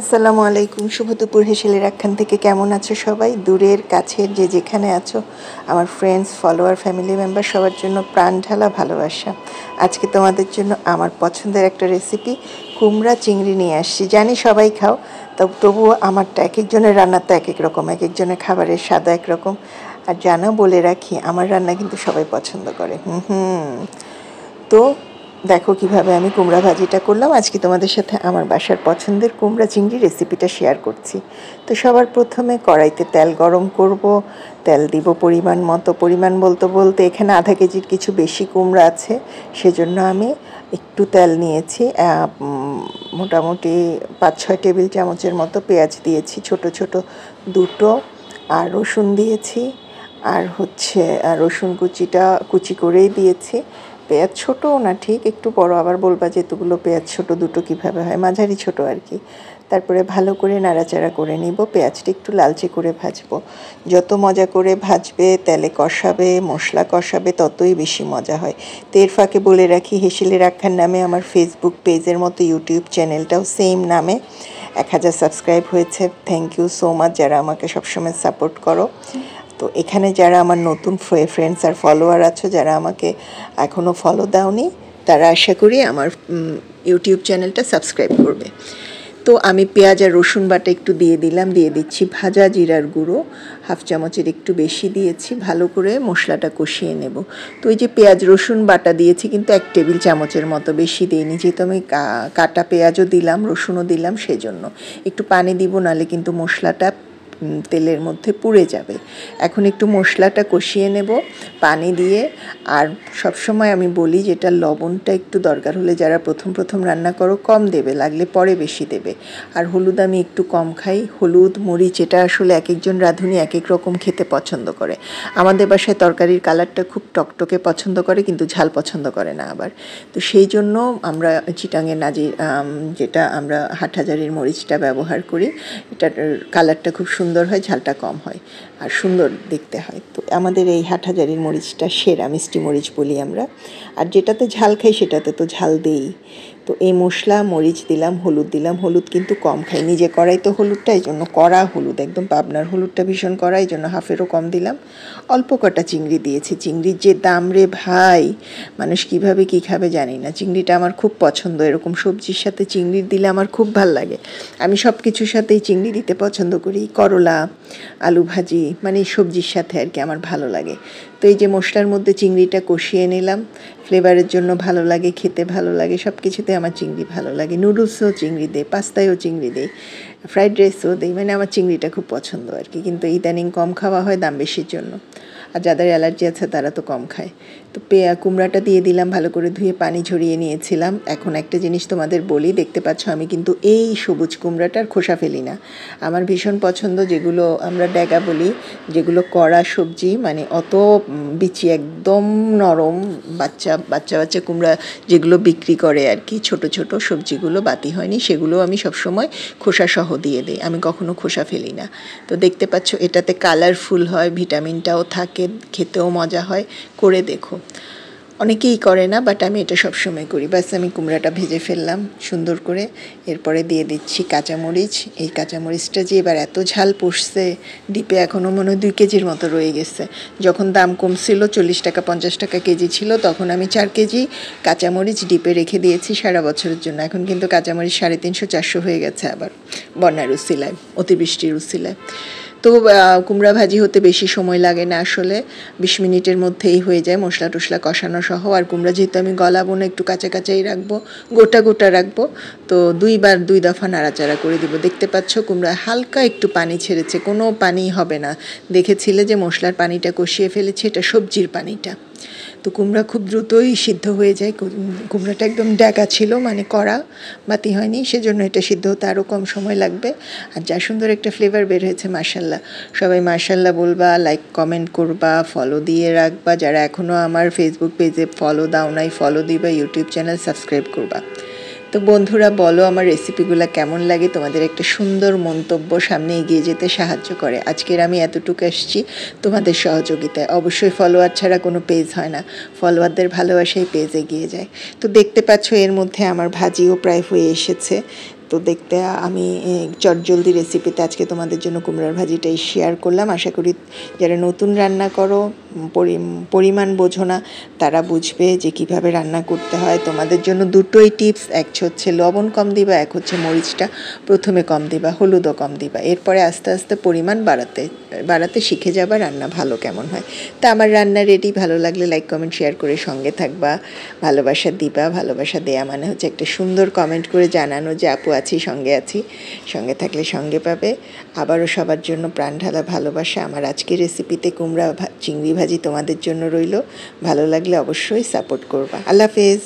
আসসালামু আলাইকুম। শুভ দুপুর। হেসেলের রাখান থেকে কেমন আছো সবাই? দূরের কাছের যে যেখানে আছো, আমার ফ্রেন্ডস, ফলোয়ার, ফ্যামিলি মেম্বার সবার জন্য প্রাণ ঢালা ভালোবাসা। আজকে তোমাদের জন্য আমার পছন্দের একটা রেসিপি কুমড়া চিংড়ি নিয়ে আসছি। জানি সবাই খাও, তবুও আমারটা এক একজনের রান্না তো এক এক রকম, এক একজনের খাবারের স্বাদ এক রকম। আর জানো, বলে রাখি, আমার রান্না কিন্তু সবাই পছন্দ করে। তো দেখো কিভাবে আমি কুমড়া ভাজিটা করলাম। আজকে তোমাদের সাথে আমার বাসার পছন্দের কুমড়া চিংড়ি রেসিপিটা শেয়ার করছি। তো সবার প্রথমে কড়াইতে তেল গরম করব। তেল দিব পরিমাণ মতো। পরিমাণ বলতে এখানে আধা কেজির কিছু বেশি কুমড়া আছে, সেজন্য আমি একটু তেল নিয়েছি। মোটামুটি 5-6 টেবিল চামচের মতো পেঁয়াজ দিয়েছি, ছোট ছোট দুটো। আর রসুন দিয়েছি, আর রসুন কুচি করেই দিয়েছি। পেঁয়াজ ছোটও না, ঠিক একটু বড়, আবার বলবা যে এতগুলো পেঁয়াজ ছোট, দুটো কিভাবে হয়, মাঝারি ছোট আর কি। তারপরে ভালো করে নাড়াচাড়া করে নিব। পেঁয়াজটা একটু লালচে করে ভাজবো। যত মজা করে ভাজবে, তেলে কষাবে, মশলা কষাবে, ততই বেশি মজা হয়। তো এর ফাঁকে বলে রাখি, হেসেলের রাখার নামে আমার ফেসবুক পেজের মতো ইউটিউব চ্যানেলটাও সেম নামে 1000 সাবস্ক্রাইব হয়েছে। থ্যাংক ইউ সো মাচ যারা আমাকে সবসময় সাপোর্ট করো। তো এখানে যারা আমার নতুন ফ্রেন্ডস আর ফলোয়ার আছো, যারা আমাকে এখনও ফলো দাওনি, তারা আশা করি আমার ইউটিউব চ্যানেলটা সাবস্ক্রাইব করবে। তো আমি পেঁয়াজ আর রসুন বাটা একটু দিয়ে দিচ্ছি ভাজা জিরার গুঁড়ো 1/2 চামচের একটু বেশি দিয়েছি। ভালো করে মশলাটা কষিয়ে নেব। তো এই যে পেঁয়াজ রসুন বাটা দিয়েছি কিন্তু 1 টেবিল চামচের মতো, বেশি দিইনি, যেহেতু আমি কাটা পেঁয়াজও দিলাম, রসুনও দিলাম, সেজন্য একটু পানি দিব, নাহলে কিন্তু মশলাটা তেলের মধ্যে পুড়ে যাবে। এখন একটু মশলাটা কষিয়ে নেব পানি দিয়ে। আর সবসময় আমি বলি, যেটা লবণটা একটু দরকার হলে যারা প্রথম রান্না করো কম দেবে, লাগলে পরে বেশি দেবে। আর হলুদ আমি একটু কম খাই। হলুদ মরিচ এটা আসলে এক একজন রাঁধুনি এক এক রকম খেতে পছন্দ করে। আমাদের বাসায় তরকারির কালারটা খুব টকটকে পছন্দ করে, কিন্তু ঝাল পছন্দ করে না আবার। তো সেই জন্য আমরা চিটাঙের যেটা আমরা হাটহাজারির মরিচটা ব্যবহার করি। এটার কালারটা খুব সুন্দর হয়, ঝালটা কম হয়, আর সুন্দর দেখতে হয়। তো আমাদের এই হাটহাজারির মরিচটা সেরা, মিষ্টি মরিচ বলি আমরা। আর যেটাতে ঝাল খাই সেটাতে তো ঝাল দেই। তো এই মশলা, মরিচ দিলাম, হলুদ দিলাম। হলুদ কিন্তু কম খাই, নিজে করাই তো হলুদটা, এই জন্য কড়া হলুদ, একদম পাবনার হলুদটা ভীষণ কড়া, এই জন্য হাফেরও কম দিলাম। অল্প কটা চিংড়ি দিয়েছি। চিংড়ির যে দাম রে ভাই, মানুষ কিভাবে কি খাবে জানি না। চিংড়িটা আমার খুব পছন্দ, এরকম সবজির সাথে চিংড়ি দিলে আমার খুব ভাল লাগে। আমি সব কিছুর সাথেই চিংড়ি দিতে পছন্দ করি, করলা, আলু ভাজি, মানে সবজির সাথে আর কি আমার ভালো লাগে। তো এই যে মশলার মধ্যে চিংড়িটা কষিয়ে নিলাম, ফ্লেভারের জন্য ভালো লাগে, খেতে ভালো লাগে, সব কিছুতে আমার চিংড়ি ভালো লাগে। নুডলসেও চিংড়ি দেয়, পাস্তায়ও চিংড়ি দেয়, ফ্রাইড রাইসও দেয়, মানে আমার চিংড়িটা খুব পছন্দ আর কি। কিন্তু ইদানিং কম খাওয়া হয় দাম বেশির জন্য, আর যাদের অ্যালার্জি আছে তারা তো কম খায়। তো কুমড়াটা দিয়ে দিলাম, ভালো করে ধুয়ে পানি ঝরিয়ে নিয়েছিলাম। এখন একটা জিনিস তোমাদের বলি, দেখতে পাচ্ছ আমি কিন্তু এই সবুজ কুমড়াটার খোসা ফেলি না। আমার ভীষণ পছন্দ, যেগুলো আমরা ড্যাগা বলি, যেগুলো কড়া সবজি, মানে অত বিচি একদম নরম, বাচ্চা কুমড়া যেগুলো বিক্রি করে আর কি, ছোট ছোট সবজিগুলো বাতি হয়নি, সেগুলো আমি সবসময় খোসা সহ দিয়ে দিই, আমি কখনো খোসা ফেলি না। তো দেখতে পাচ্ছ এটাতে কালারফুল হয়, ভিটামিনটাও থাকে, খেতেও মজা হয়, করে দেখো। অনেকেই করে না, বাট আমি এটা সবসময় করি। ব্যাস আমি কুমড়াটা ভেজে ফেললাম সুন্দর করে। এরপরে দিয়ে দিচ্ছি কাঁচামরিচ। এই কাঁচামরিচটা যে এবার এত ঝাল পড়ছে, ডিপে এখনও মনে হয় 2 কেজির মতো রয়ে গেছে। যখন দাম কমছিল, 40 টাকা 50 টাকা কেজি ছিল, তখন আমি 4 কেজি কাঁচামরিচ ডিপে রেখে দিয়েছি সারা বছরের জন্য। এখন কিন্তু কাঁচামরিচ 350-400 হয়ে গেছে, আবার বন্যার উসিলায়, অতিবৃষ্টির উসিলায়। তো কুমড়া ভাজি হতে বেশি সময় লাগে না, আসলে 20 মিনিটের মধ্যেই হয়ে যায়, মশলা টশলা কষানো সহ। আর কুমড়া যেহেতু আমি গলাবো না, একটু কাঁচাই রাখবো, গোটা রাখবো। তো 2 দফা নাড়াচাড়া করে দিব। দেখতে পাচ্ছ কুমড়া হালকা একটু পানি ছেড়েছে, কোনো পানি হবে না। দেখেছিলে যে মশলার পানিটা কষিয়ে ফেলেছে, এটা সবজির পানিটা। তো কুমড়া খুব দ্রুতই সিদ্ধ হয়ে যায়। কুমড়াটা একদম ড্যাগা ছিল, মানে কড়া, বাতি হয়নি, সেজন্য এটা সিদ্ধ হতে আরও কম সময় লাগবে। আর যা সুন্দর একটা ফ্লেভার বের হয়েছে, মাশাল্লাহ। সবাই মাশাল্লাহ বলবা, লাইক কমেন্ট করবা, ফলো দিয়ে রাখবা। যারা এখনও আমার ফেসবুক পেজে ফলো দাও নাই, ফলো দিবা, ইউটিউব চ্যানেল সাবস্ক্রাইব করবা। তো বন্ধুরা বলো, আমার রেসিপিগুলো কেমন লাগে? তোমাদের একটা সুন্দর মন্তব্য সামনে এগিয়ে যেতে সাহায্য করে। আজকের আমি এতটুকু আসছি তোমাদের সহযোগিতায়। অবশ্যই ফলোয়ার ছাড়া কোনো পেজ হয় না, ফলোয়ারদের ভালোবাসাই পেজ এগিয়ে যায়। তো দেখতে পাচ্ছ এর মধ্যে আমার ভাজিও প্রায় হয়ে এসেছে। তো দেখতে আমি চটজলদি রেসিপিতে আজকে তোমাদের জন্য কুমড়ার ভাজিটাই শেয়ার করলাম। আশা করি যারা নতুন রান্না করো, পরিমাণ বোঝো না, তারা বুঝবে যে কিভাবে রান্না করতে হয়। তোমাদের জন্য দুটোই টিপস, এক হচ্ছে লবণ কম দিবা, এক হচ্ছে মরিচটা প্রথমে কম দিবা, হলুদও কম দিবা। এরপরে আস্তে আস্তে পরিমাণ বাড়াতে শিখে যাবা রান্না ভালো কেমন হয়। তা আমার রান্না রেডি। ভালো লাগলে লাইক কমেন্ট শেয়ার করে সঙ্গে থাকবা, ভালোবাসা দিবা। ভালোবাসা দেয়া মানে হচ্ছে একটা সুন্দর কমেন্ট করে জানানো যে আপু আছি, সঙ্গে থাকলে সঙ্গে পাবে। আবারও সবার জন্য প্রাণ ঢালা ভালোবাসা। আমার আজকের রেসিপিতে কুমড়া চিংড়ি ভাজি তোমাদের জন্য রইল। ভালো লাগলে অবশ্যই সাপোর্ট করবা। আল্লাহ হাফেজ।